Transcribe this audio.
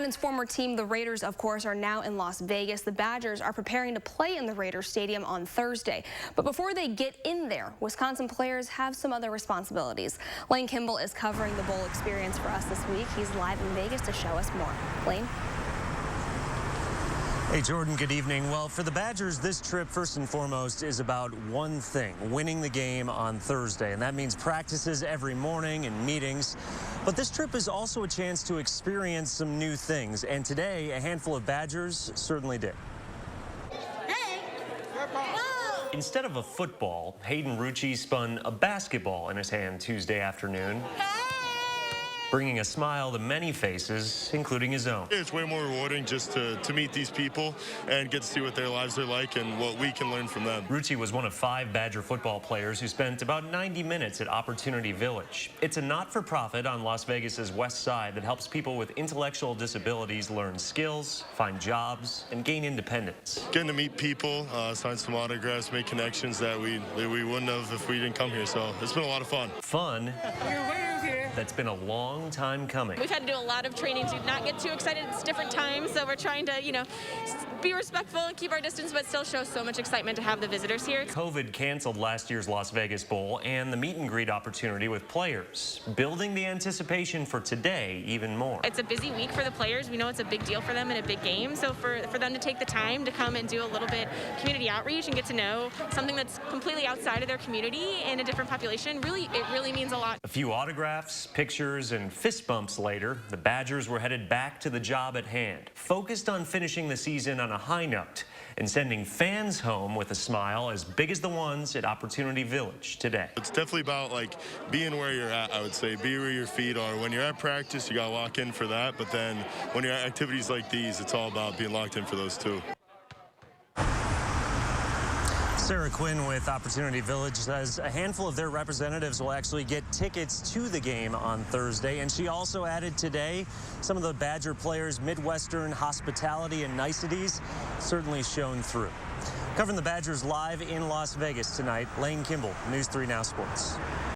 Madden's former team, the Raiders, of course, are now in Las Vegas. The Badgers are preparing to play in the Raiders Stadium on Thursday. But before they get in there, Wisconsin players have some other responsibilities. Lane Kimball is covering the bowl experience for us this week. He's live in Vegas to show us more. Lane? Hey, Jordan, good evening. Well, for the Badgers, this trip, first and foremost, is about one thing, winning the game on Thursday. And that means practices every morning and meetings. But this trip is also a chance to experience some new things. And today, a handful of Badgers certainly did. Instead of a football, Hayden Rucci spun a basketball in his hand Tuesday afternoon, bringing a smile to many faces, including his own. It's way more rewarding just to meet these people and get to see what their lives are like and what we can learn from them. Rucci was one of 5 Badger football players who spent about 90 minutes at Opportunity Village. It's a not-for-profit on Las Vegas's west side that helps people with intellectual disabilities learn skills, find jobs, and gain independence. Getting to meet people, sign some autographs, make connections that we wouldn't have if we didn't come here. So it's been a lot of fun. Fun. That's been a long time coming. We've had to do a lot of training to not get too excited. It's different times, so we're trying to, be respectful and keep our distance, but still show so much excitement to have the visitors here. COVID canceled last year's Las Vegas Bowl and the meet and greet opportunity with players, building the anticipation for today even more. It's a busy week for the players. We know it's a big deal for them and a big game, so for them to take the time to come and do a little bit community outreach and get to know something that's completely outside of their community and a different population, it really means a lot. A few autographs, pictures, and fist bumps later, the Badgers were headed back to the job at hand, focused on finishing the season on a high note and sending fans home with a smile as big as the ones at Opportunity Village today. It's definitely about being where you're at, I would say. Be where your feet are. When you're at practice, you got to lock in for that, but then when you're at activities like these, it's all about being locked in for those too. Sarah Quinn with Opportunity Village says a handful of their representatives will actually get tickets to the game on Thursday. And she also added today some of the Badger players' Midwestern hospitality and niceties certainly shone through. Covering the Badgers live in Las Vegas tonight, Lane Kimball, News 3 Now Sports.